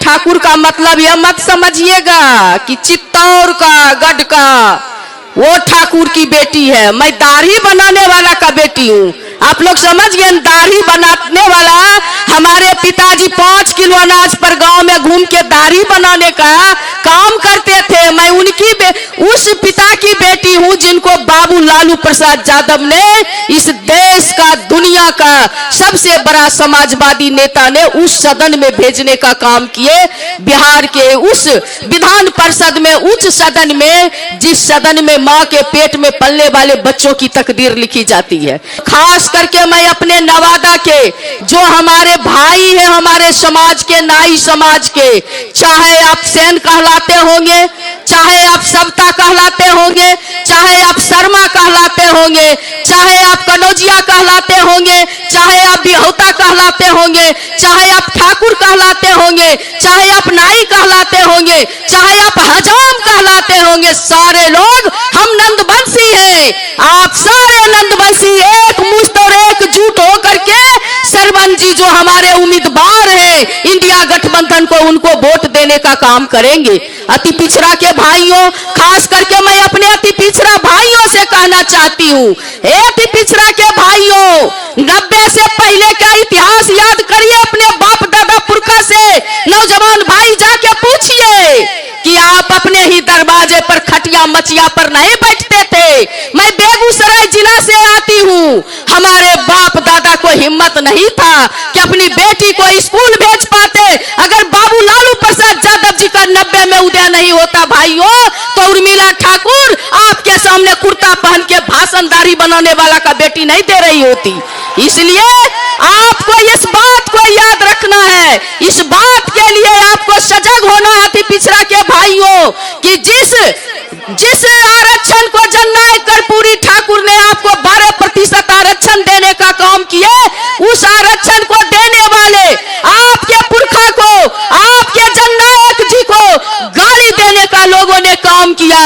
ठाकुर का मतलब यह मत समझिएगा कि चित्तौड़ का गढ़ का वो ठाकुर की बेटी है। मैं दाढ़ी बनाने वाला का बेटी हूँ। आप लोग समझ गए, दाढ़ी बनाने वाला हमारे पिताजी 5 किलो अनाज पर गांव में घूम के दाढ़ी बनाने का काम करते थे। मैं उनकी उस पिता की बेटी हूं जिनको बाबू लालू प्रसाद यादव ने इस देश का, दुनिया का सबसे बड़ा समाजवादी नेता ने उस सदन में भेजने का काम किए। बिहार के उस विधान परिषद में, उच्च सदन में, जिस सदन में मां के पेट में पलने वाले बच्चों की तकदीर लिखी जाती है। खास करके मैं अपने नवादा के जो हमारे भाई हैं, हमारे समाज के, नाई समाज के, चाहे आप सेन कहलाते होंगे, चाहे आप सबता कहलाते होंगे, चाहे आप शर्मा कहलाते होंगे, चाहे आप कनौजिया कहलाते होंगे, चाहे आप बिहौता कहलाते होंगे, चाहे आप ठाकुर कहलाते होंगे, चाहे आप नाई कहलाते होंगे, चाहे आप हजाम कहलाते होंगे, सारे लोग हम नंदवंशी हैं। आप सारे नंदवंशी एक मुश्त और एकजुट होकर के सरवन जी जो हमारे उम्मीदवार हैं इंडिया गठबंधन को, उनको वोट देने का काम करेंगे। अति पिछड़ा के भाइयों, खास करके मैं अपने अति पिछड़ा भाइयों से कहना चाहती हूँ, अति पिछड़ा के भाइयों, 90 से पहले का इतिहास याद करिए। अपने बाप दादा पुरखा से नौजवान भाई जाके पूछिए कि आप अपने ही दरवाजे पर खटिया मचिया पर नहीं बैठते थे। मैं बेगूसराय जिला से आती हूँ। हमारे बाप दादा को हिम्मत नहीं था कि अपनी बेटी को स्कूल भेज पाते। अगर बाबू लालू प्रसाद यादव जी का 90 में उदय नहीं होता भाइयों, तो उर्मिला ठाकुर आपके सामने कुर्ता पहन के भाषणदारी बनाने वाला का बेटी नहीं दे रही होती। इसलिए आपको इस बात को याद रखना है, इस बात के लिए आपको सजग होना है अति पिछड़ा के भाइयों, कि जिस आरक्षण को जननायक कर्पूरी ठाकुर ने आपको 12% आरक्षण देने का काम किया, उस आरक्षण को देने वाले आपके पुरखा को, आपके जननायक जी को गाली देने का लोगों ने काम किया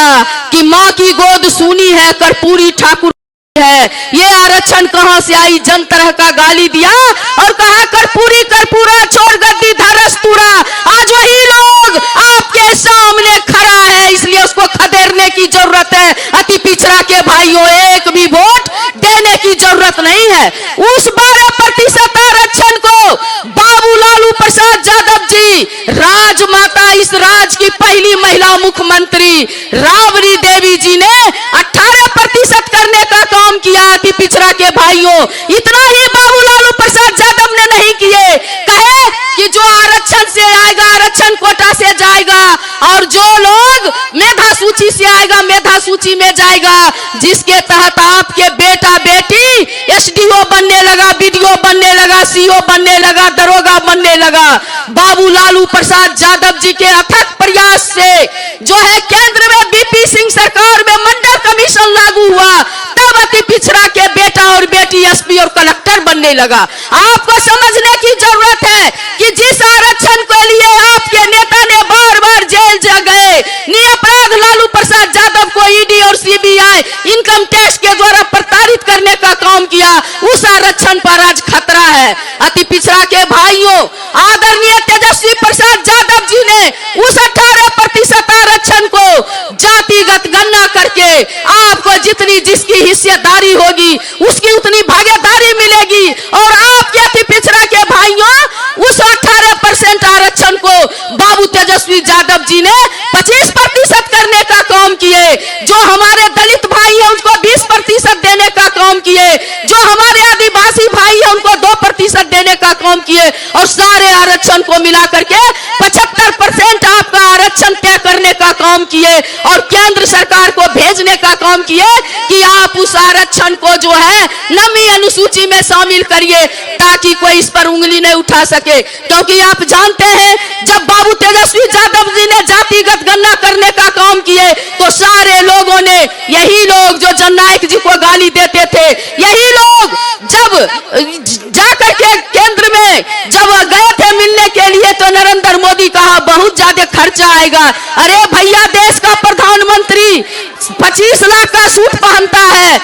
कि मां की गोद सुनी है, कर्पूरी ठाकुर है, ये आरक्षण कहां से आई, जन तरह का गाली दिया और कहा कर्पूरी कर्पूरा छोड़ गद्दी धरस्तूरा। आज वही लोग आपके सामने खड़ा है, इसलिए उसको खदेड़ने की जरूरत है। अति पिछड़ा के भाइयों, एक भी वोट देने की जरूरत नहीं है। उस 12% आरक्षण को बाबू लालू प्रसाद यादव जी, राजमाता, इस राज की पहली महिला मुख्यमंत्री राबड़ी देवी जी ने 18% करने का काम किया। अति पिछड़ा के भाइयों, इतना ही बाबू लालू प्रसाद यादव ने नहीं किए, कहे कि जो आरक्षण से आएगा आरक्षण कोटा से जाएगा, और जो लोग मेधा सूची से आएगा मेधा सूची में जाएगा, जिसके तहत आपके बेटा बेटी एसडीओ बनने लगा, बीडीओ बनने लगा, सीओ बनने लगा, दरोगा बनने लगा। बाबू लालू प्रसाद यादव जी के अथक प्रयास से जो है केंद्र में बीपी सिंह सरकार में मंडल कमीशन लागू हुआ, तब अति पिछड़ा के बेटा और बेटी एसपी और कलेक्टर बनने लगा। आपको समझने की जरूरत है कि जिस आरक्षण के लिए आपके नेता ने बार बार जेल जा गए, निरपराध लालू प्रसाद यादव को ईडी और सीबीआई इनकम टैक्स के द्वारा प्रताड़ित करने का काम किया, उस आरक्षण पर आज खतरा है। अति पिछड़ा के भाइयों, आदरणीय तेजस्वी प्रसाद यादव जी ने उस 18% आरक्षण को जातिगत गणना करके आपको जितनी जिसकी हिस्सेदारी होगी उसकी उतनी भागीदारी मिलेगी, और आपके अति पिछड़ा के भाइयों उस 18% आरक्षण को बाबू तेजस्वी यादव जी ने 25% करने का काम किए। जो हमारे दलित भाई है उनको 20% देने का काम किए, जो हमारे आदिवासी भाई है उनको 2% देने का काम किए, और सारे आरक्षण को मिलाकर के 75% आपका आरक्षण तय करने का काम किए, और केंद्र सरकार को भेजने का काम किए कि आप उस आरक्षण को जो है नमी अनुसूची में शामिल करिए, ताकि कोई इस पर उंगली नहीं उठा सके। क्योंकि आप जानते हैं, जब बाबू तेजस्वी यादव जी ने जातिगत गणना करने का काम किए, तो सारे लोगों ने, यही लोग जो जननायक जी को गाली देते थे, यही लोग जब जाकर के केंद्र में जब गए थे मिलने के लिए, तो नरेंद्र मोदी कहा बहुत ज्यादा खर्चा आएगा। अरे भैया, देश का प्रधानमंत्री 25 लाख का सूट पहनता है,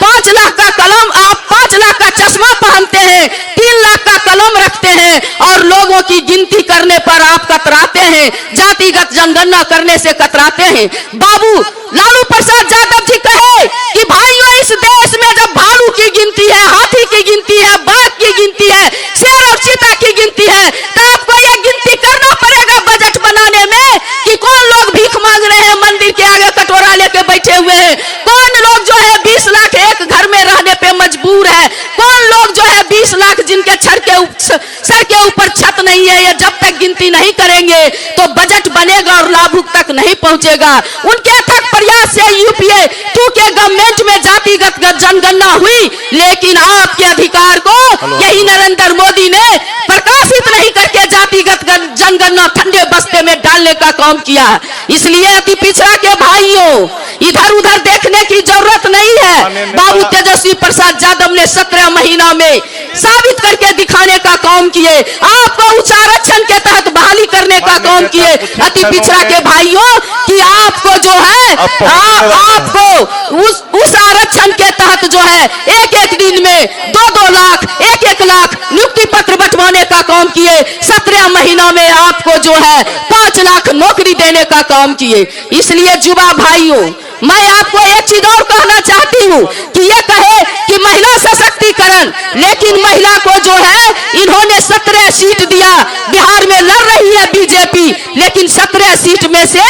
5 लाख का कलम, आप 5 लाख का चश्मा पहनते हैं, 3 लाख का कलम रखते हैं, और और लोगों की गिनती करने पर आप कतराते हैं, जातिगत जनगणना करने से कतराते हैं। बाबू लालू प्रसाद यादव जी कहे कि भाइयों इस देश में जब भालू की गिनती है, हाथी की गिनती है, बाघ की गिनती है, शेर और चीता की गिनती है, तो आपको यह गिनती करना पड़ेगा बजट बनाने में कि कौन लोग भीख मांग रहे हैं, मंदिर के आगे कटोरा लेके बैठे हुए हैं, कौन लोग जो है 20 लाख एक घर में रहने पे मजबूर है, कौन लोग जो है 20 लाख जिनके सर के ऊपर छत नहीं है। ये जब तक गिनती नहीं करेंगे तो बजट बनेगा और लाभुक तक नहीं पहुंचेगा। उनके अथक प्रयास से यूपीए 2 के गवर्नमेंट में जातिगत जनगणना हुई, लेकिन आपके अधिकार को यही नरेंद्र मोदी ने प्रकाशित नहीं करके जातिगत जनगणना ठंडे बस्ते में डालने का काम किया। इसलिए अति पिछड़ा के भाइयों इधर उधर देखने की जरूरत नहीं है। बाबू तेजस्वी प्रसाद यादव ने 17 महीना में साबित करके दिखाने का काम किए, आपको उच्च आरक्षण के तहत बहाली करने का काम किए। अति पिछड़ा के भाइयों कि आपको जो है आपको उस आरक्षण के तहत जो है एक एक दिन में 2-2 लाख 1-1 लाख नियुक्ति पत्र बंटवाने का काम किए। 17 महीना में आपको जो है 5 लाख नौकरी देने का काम किए। इसलिए युवा भाइयों मैं आपको एक चीज और कहना चाहती हूँ कि ये कहे कि महिला सशक्तिकरण, लेकिन महिला को जो है इन्होंने 17 सीट दिया। बिहार में लड़ रही है बीजेपी, लेकिन 17 सीट में से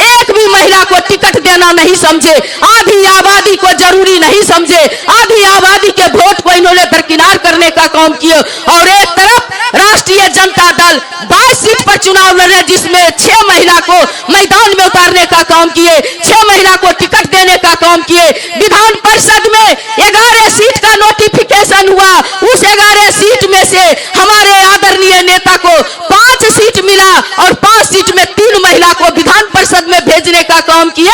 एक भी महिला को टिकट देना नहीं समझे, आधी आबादी को जरूरी नहीं समझे, आधी आबादी के वोट को इन्होंने दरकिनार करने का काम किया। और एक तरफ राष्ट्रीय जनता दल 22 सीट पर चुनाव लड़े, जिसमें 6 महिला को मैदान में उतारने का काम किए, 6 महिला को टिकट देने का काम किए। विधान परिषद में 11 सीट का नोटिफिकेशन हुआ, उस 11 सीट में से हमारे आदरणीय नेता को 5 सीट मिला और 5 सीट में 3 महिला को विधान परिषद में भेजने का काम किए,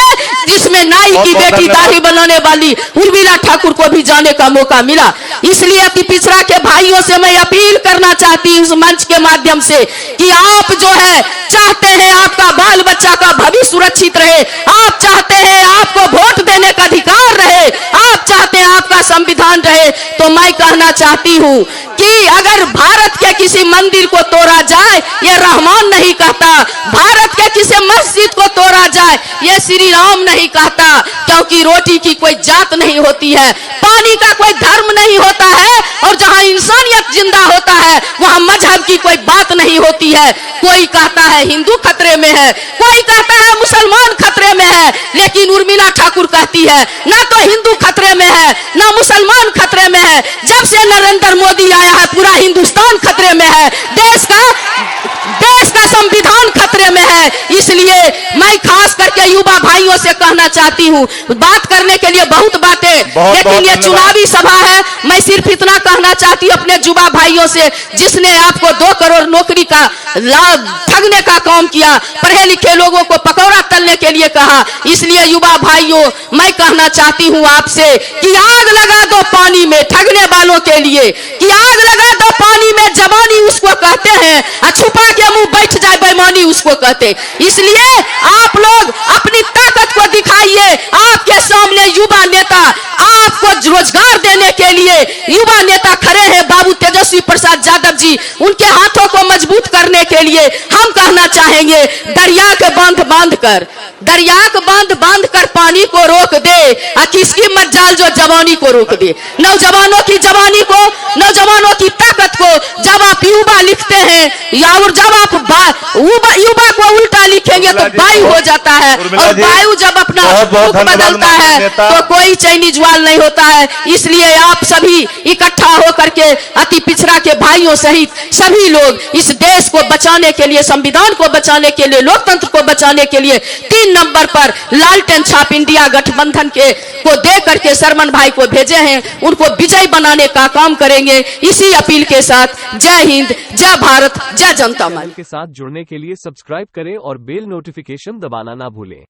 जिसमें नाई की बेटी दाढ़ी बनाने वाली उर्मिला ठाकुर को भी जाने का मौका मिला। इसलिए अति पिछड़ा के भाइयों से मैं अपील करना चाहती हूँ इस मंच के माध्यम से कि आप जो है चाहते हैं आपका बाल बच्चा का भविष्य सुरक्षित रहे, आप चाहते हैं आपको वोट देने का अधिकार रहे, आप चाहते हैं आपका संविधान रहे, तो मैं कहना चाहती हूँ कि अगर भारत के किसी मंदिर को तोड़ा जाए ये रहमान नहीं कहता, भारत के किसी मस्जिद को तोड़ा जाए ये श्री राम नहीं कहता, क्योंकि रोटी की कोई जात नहीं होती है, पानी का कोई धर्म नहीं होता है, और जहाँ इंसानियत जिंदा होता है वहाँ मजहब की कोई बात नहीं होती है। कोई कहता है हिंदू खतरे में है, कोई कहता है मुसलमान खतरे में है, लेकिन उर्मिला ठाकुर कहती है ना तो हिंदू खतरे में है ना मुसलमान खतरे में है, जब से नरेंद्र मोदी आया है पूरा हिंदुस्तान खतरे में है, देश का संविधान खतरे में है। इसलिए मैं खास करके युवा भाइयों से कहना चाहती हूँ, बात करने के लिए बहुत बातें, लेकिन ये चुनावी सभा है, मैं सिर्फ इतना कहना चाहती हूँ अपने युवा भाइयों से, जिसने आपको 2 करोड़ नौकरी का लाभ ठगने का काम किया, पढ़े लिखे लोगों को पकौड़ा तलने के लिए कहा। इसलिए युवा भाइयों मैं कहना चाहती हूँ आपसे कि आग लगा दो पानी में ठगने वालों के लिए, कि आग लगा दो पानी में, जवानी उसको कहते हैं, छुपा के मुंह बैठ जाए बेईमानी उसको कहते। इसलिए आप लोग अपनी ताकत को दिखाइए, आपके सामने युवा नेता आपको रोजगार देने के लिए युवा नेता खड़े हैं, बाबू तेजस्वी प्रसाद यादव जी, उनके हाथों को मजबूत करने के लिए हम कहना चाहेंगे दरिया के बांध बांध कर पानी को रोक दे, किसकी मज्जाल जो जवानी को रोक दे। नौजवानों की जवानी को, नौजवानों की ताकत को जब आप युवा लिखते हैं या और जब आप युवा को उल्टा लिखेंगे तो वायु हो जाता है, और वायु जब अपना रूप बदलता है तो कोई चाइनीज वाल नहीं होता है। इसलिए आप सभी इकट्ठा होकर के अति पिछड़ा के भाइयों सहित सभी लोग इस देश को बचाने के लिए, संविधान को बचाने के लिए, लोकतंत्र को बचाने के लिए 3 नंबर पर लालटेन छाप इंडिया गठबंधन को दे करके सरमन भाई को भेजे हैं, उनको विजय बनाने का काम करेंगे। इसी अपील के साथ जय हिंद, जय भारत, जय जनता। के साथ जुड़ने के लिए सब्सक्राइब करें और बेल नोटिफिकेशन दबाना ना भूलें।